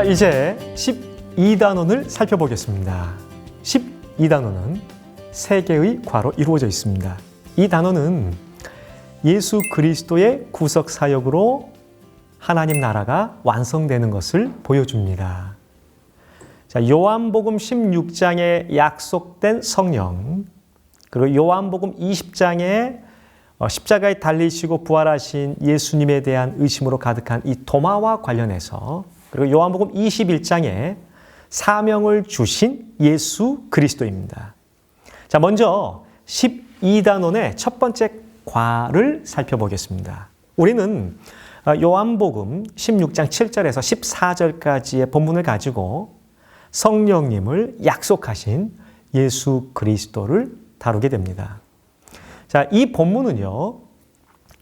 이제 12단원을 살펴보겠습니다. 12단원은 3개의 과로 이루어져 있습니다. 이 단원은 예수 그리스도의 구속 사역으로 하나님 나라가 완성되는 것을 보여줍니다. 자, 요한복음 16장에 약속된 성령, 그리고 요한복음 20장에 십자가에 달리시고 부활하신 예수님에 대한 의심으로 가득한 이 도마와 관련해서, 그리고 요한복음 21장에 사명을 주신 예수 그리스도입니다. 자, 먼저 12단원의 첫 번째 과를 살펴보겠습니다. 우리는 요한복음 16장 7절에서 14절까지의 본문을 가지고 성령님을 약속하신 예수 그리스도를 다루게 됩니다. 자, 이 본문은요,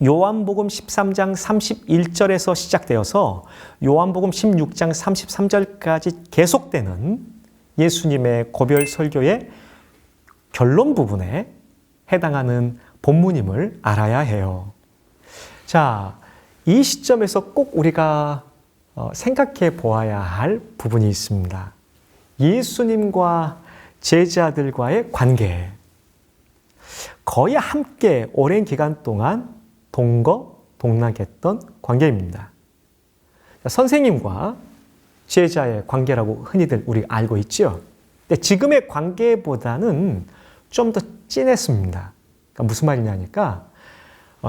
요한복음 13장 31절에서 시작되어서 요한복음 16장 33절까지 계속되는 예수님의 고별 설교의 결론 부분에 해당하는 본문임을 알아야 해요. 자, 이 시점에서 꼭 우리가 생각해 보아야 할 부분이 있습니다. 예수님과 제자들과의 관계. 거의 함께 오랜 기간 동안 동거동락했던 관계입니다. 선생님과 제자의 관계라고 흔히들 우리가 알고 있죠. 근데 지금의 관계보다는 좀 더 진했습니다. 그러니까 무슨 말이냐니까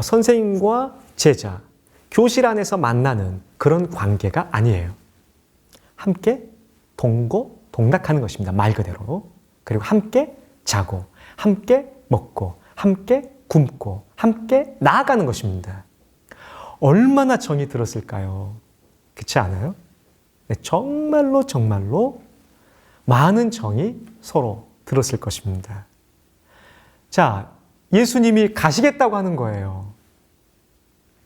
선생님과 제자, 교실 안에서 만나는 그런 관계가 아니에요. 함께 동거동락하는 것입니다. 말 그대로. 그리고 함께 자고, 함께 먹고, 함께 굶고, 함께 나아가는 것입니다. 얼마나 정이 들었을까요? 그렇지 않아요? 네, 정말로 많은 정이 서로 들었을 것입니다. 자, 예수님이 가시겠다고 하는 거예요.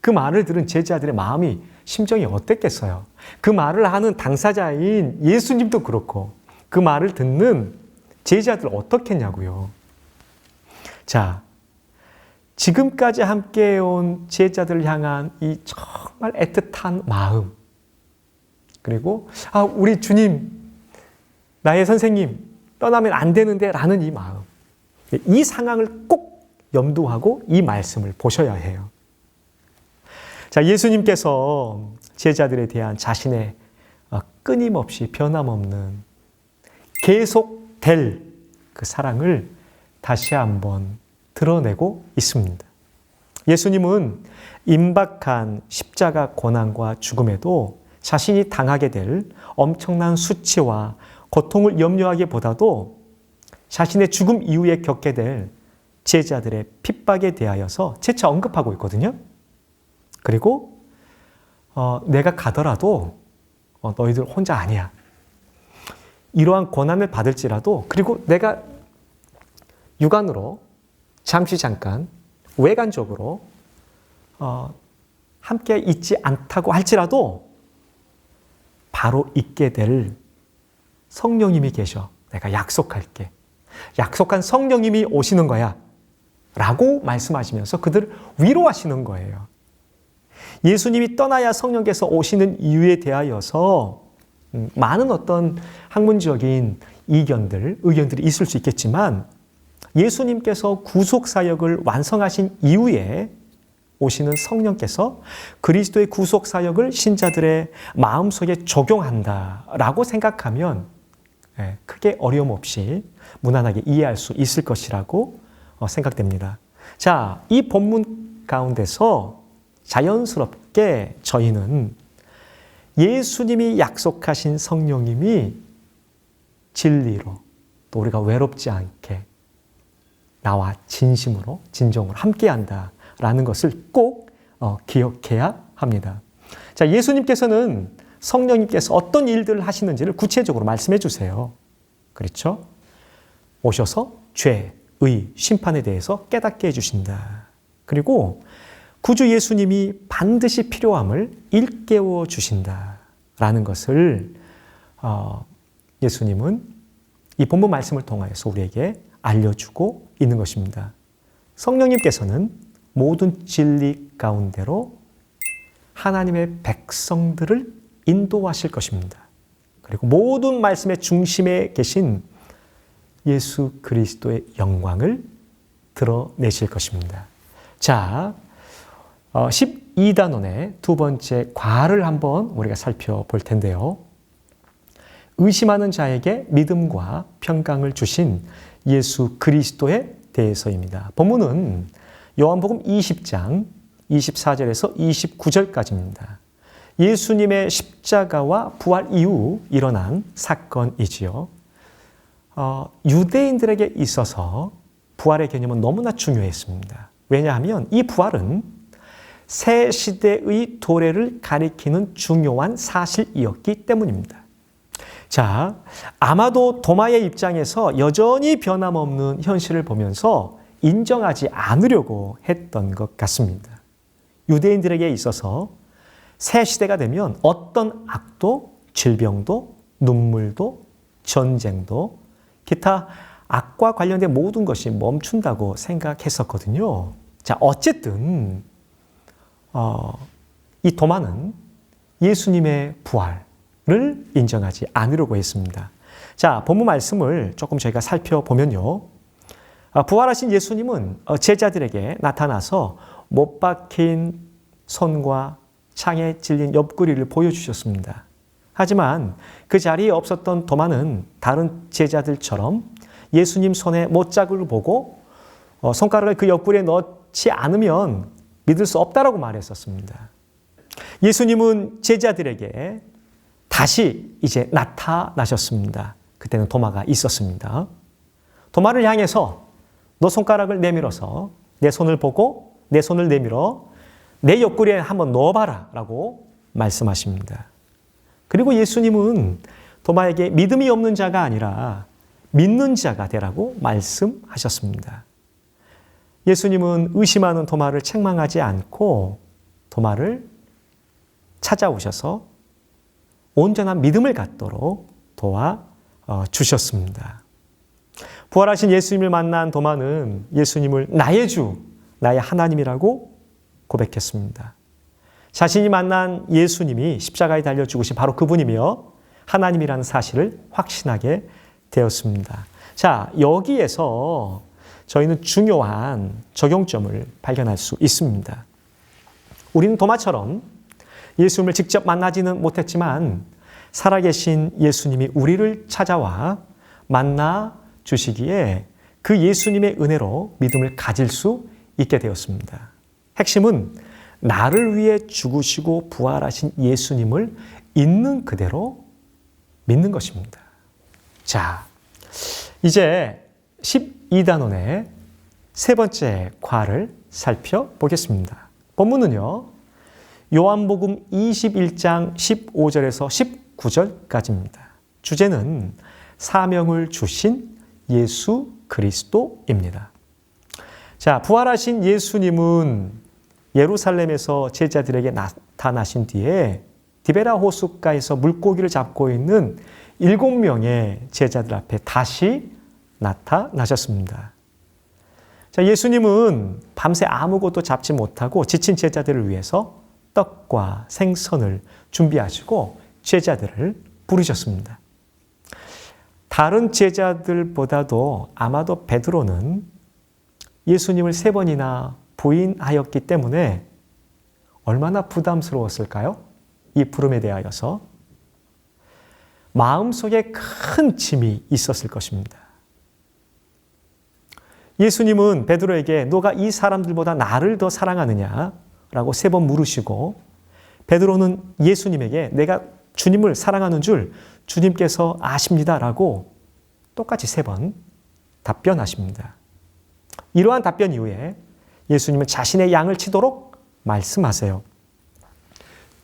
그 말을 들은 제자들의 마음이, 심정이 어땠겠어요? 그 말을 하는 당사자인 예수님도 그렇고 그 말을 듣는 제자들 어떻겠냐고요. 자, 지금까지 함께해온 제자들을 향한 이 정말 애틋한 마음, 그리고 우리 주님, 나의 선생님 떠나면 안 되는데 라는 이 마음, 이 상황을 꼭 염두하고 이 말씀을 보셔야 해요. 자, 예수님께서 제자들에 대한 자신의 끊임없이 변함없는 계속될 그 사랑을 다시 한번 드러내고 있습니다. 예수님은 임박한 십자가 고난과 죽음에도 자신이 당하게 될 엄청난 수치와 고통을 염려하기보다도 자신의 죽음 이후에 겪게 될 제자들의 핍박에 대하여서 재차 언급하고 있거든요. 그리고 내가 가더라도 너희들 혼자 아니야. 이러한 고난을 받을지라도, 그리고 내가 육안으로 잠깐 외관적으로 함께 있지 않다고 할지라도 바로 있게 될 성령님이 계셔. 내가 약속할게. 약속한 성령님이 오시는 거야 라고 말씀하시면서 그들을 위로하시는 거예요. 예수님이 떠나야 성령께서 오시는 이유에 대하여서 많은 어떤 학문적인 의견들이 있을 수 있겠지만, 예수님께서 구속사역을 완성하신 이후에 오시는 성령께서 그리스도의 구속사역을 신자들의 마음속에 적용한다라고 생각하면 크게 어려움 없이 무난하게 이해할 수 있을 것이라고 생각됩니다. 자, 이 본문 가운데서 자연스럽게 저희는 예수님이 약속하신 성령님이 진리로, 또 우리가 외롭지 않게 나와 진정으로 함께한다라는 것을 꼭 기억해야 합니다. 자, 예수님께서는 성령님께서 어떤 일들을 하시는지를 구체적으로 말씀해 주세요. 그렇죠? 오셔서 죄, 의, 심판에 대해서 깨닫게 해주신다. 그리고 구주 예수님이 반드시 필요함을 일깨워 주신다라는 것을 예수님은 이 본문 말씀을 통하여서 우리에게 알려주고 있는 것입니다. 성령님께서는 모든 진리 가운데로 하나님의 백성들을 인도하실 것입니다. 그리고 모든 말씀의 중심에 계신 예수 그리스도의 영광을 드러내실 것입니다. 자, 12단원의 두 번째 과를 한번 우리가 살펴볼 텐데요. 의심하는 자에게 믿음과 평강을 주신 예수 그리스도에 대해서입니다. 본문은 요한복음 20장 24절에서 29절까지입니다. 예수님의 십자가와 부활 이후 일어난 사건이지요. 유대인들에게 있어서 부활의 개념은 너무나 중요했습니다. 왜냐하면 이 부활은 새 시대의 도래를 가리키는 중요한 사실이었기 때문입니다. 자, 아마도 도마의 입장에서 여전히 변함없는 현실을 보면서 인정하지 않으려고 했던 것 같습니다. 유대인들에게 있어서 새 시대가 되면 어떤 악도, 질병도, 눈물도, 전쟁도, 기타 악과 관련된 모든 것이 멈춘다고 생각했었거든요. 자, 어쨌든 이 도마는 예수님의 부활을 인정하지 않으려고 했습니다. 자, 본문 말씀을 조금 저희가 살펴보면요. 부활하신 예수님은 제자들에게 나타나서 못 박힌 손과 창에 찔린 옆구리를 보여주셨습니다. 하지만 그 자리에 없었던 도마는 다른 제자들처럼 예수님 손에 못자국을 보고 손가락을 그 옆구리에 넣지 않으면 믿을 수 없다라고 말했었습니다. 예수님은 제자들에게 다시 이제 나타나셨습니다. 그때는 도마가 있었습니다. 도마를 향해서 너 손가락을 내밀어서 내 손을 보고 내 손을 내밀어 내 옆구리에 한번 넣어봐라 라고 말씀하십니다. 그리고 예수님은 도마에게 믿음이 없는 자가 아니라 믿는 자가 되라고 말씀하셨습니다. 예수님은 의심하는 도마를 책망하지 않고 도마를 찾아오셔서 온전한 믿음을 갖도록 도와주셨습니다. 부활하신 예수님을 만난 도마는 예수님을 나의 주, 나의 하나님이라고 고백했습니다. 자신이 만난 예수님이 십자가에 달려 죽으신 바로 그분이며 하나님이라는 사실을 확신하게 되었습니다. 자, 여기에서 저희는 중요한 적용점을 발견할 수 있습니다. 우리는 도마처럼 예수님을 직접 만나지는 못했지만 살아계신 예수님이 우리를 찾아와 만나 주시기에 그 예수님의 은혜로 믿음을 가질 수 있게 되었습니다. 핵심은 나를 위해 죽으시고 부활하신 예수님을 있는 그대로 믿는 것입니다. 자, 이제 12단원의 세 번째 과를 살펴보겠습니다. 본문은요, 요한복음 21장 15절에서 19절까지입니다. 주제는 사명을 주신 예수 그리스도입니다. 자, 부활하신 예수님은 예루살렘에서 제자들에게 나타나신 뒤에 디베라 호숫가에서 물고기를 잡고 있는 7명의 제자들 앞에 다시 나타나셨습니다. 자, 예수님은 밤새 아무것도 잡지 못하고 지친 제자들을 위해서 떡과 생선을 준비하시고 제자들을 부르셨습니다. 다른 제자들보다도 아마도 베드로는 예수님을 3번이나 부인하였기 때문에 얼마나 부담스러웠을까요? 이 부름에 대하여서 마음속에 큰 짐이 있었을 것입니다. 예수님은 베드로에게 너가 이 사람들보다 나를 더 사랑하느냐? 라고 3번 물으시고 베드로는 예수님에게 내가 주님을 사랑하는 줄 주님께서 아십니다. 라고 똑같이 3번 답변하십니다. 이러한 답변 이후에 예수님은 자신의 양을 치도록 말씀하세요.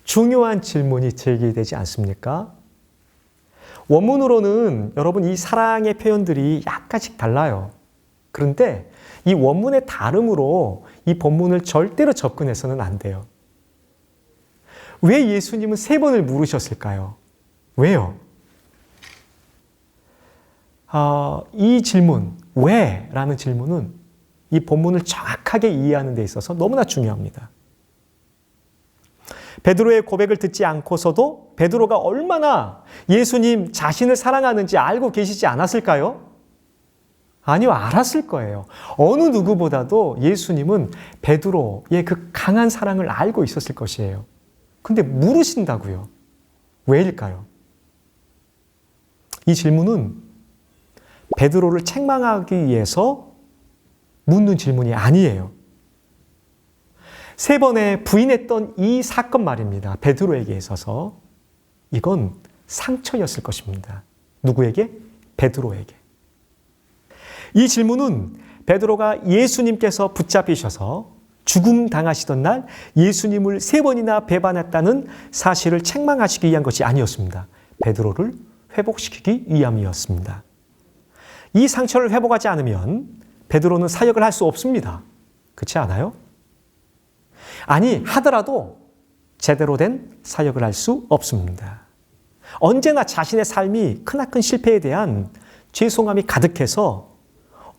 중요한 질문이 제기되지 않습니까? 원문으로는 여러분 이 사랑의 표현들이 약간씩 달라요. 그런데 이 원문의 다름으로 이 본문을 절대로 접근해서는 안 돼요. 왜 예수님은 3번을 물으셨을까요? 왜요? 이 질문, 왜? 라는 질문은 이 본문을 정확하게 이해하는 데 있어서 너무나 중요합니다. 베드로의 고백을 듣지 않고서도 베드로가 얼마나 예수님 자신을 사랑하는지 알고 계시지 않았을까요? 아니요, 알았을 거예요. 어느 누구보다도 예수님은 베드로의 그 강한 사랑을 알고 있었을 것이에요. 근데 물으신다고요. 왜일까요? 이 질문은 베드로를 책망하기 위해서 묻는 질문이 아니에요. 3번에 부인했던 이 사건 말입니다. 베드로에게 있어서 이건 상처였을 것입니다. 누구에게? 베드로에게. 이 질문은 베드로가 예수님께서 붙잡히셔서 죽음 당하시던 날 예수님을 3번이나 배반했다는 사실을 책망하시기 위한 것이 아니었습니다. 베드로를 회복시키기 위함이었습니다. 이 상처를 회복하지 않으면 베드로는 사역을 할 수 없습니다. 그렇지 않아요? 아니, 하더라도 제대로 된 사역을 할 수 없습니다. 언제나 자신의 삶이 크나큰 실패에 대한 죄송함이 가득해서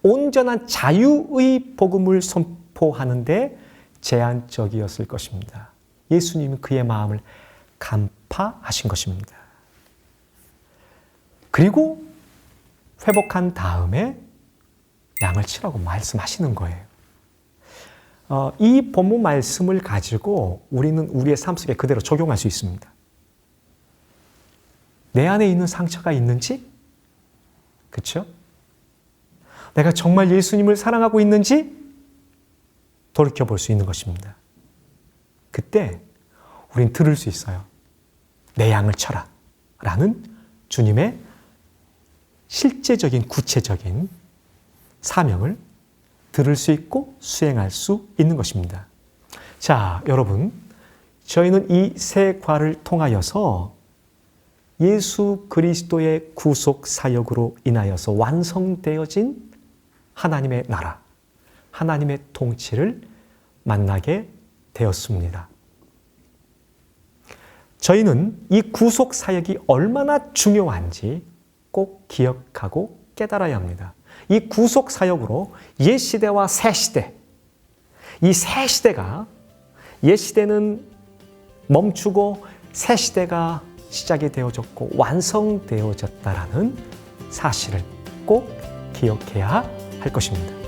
온전한 자유의 복음을 선포하는데 제한적이었을 것입니다. 예수님은 그의 마음을 간파하신 것입니다. 그리고 회복한 다음에 양을 치라고 말씀하시는 거예요. 이 본문 말씀을 가지고 우리는 우리의 삶 속에 그대로 적용할 수 있습니다. 내 안에 있는 상처가 있는지, 그렇죠? 내가 정말 예수님을 사랑하고 있는지 돌이켜볼 수 있는 것입니다. 그때 우린 들을 수 있어요. 내 양을 쳐라 라는 주님의 실제적인 구체적인 사명을 들을 수 있고 수행할 수 있는 것입니다. 자, 여러분, 저희는 이 세 과를 통하여서 예수 그리스도의 구속 사역으로 인하여서 완성되어진 하나님의 나라, 하나님의 통치를 만나게 되었습니다. 저희는 이 구속 사역이 얼마나 중요한지 꼭 기억하고 깨달아야 합니다. 이 구속 사역으로 옛 시대와 새 시대, 이 새 시대가 옛 시대는 멈추고 새 시대가 시작이 되어졌고 완성되어졌다라는 사실을 꼭 기억해야 할 것입니다.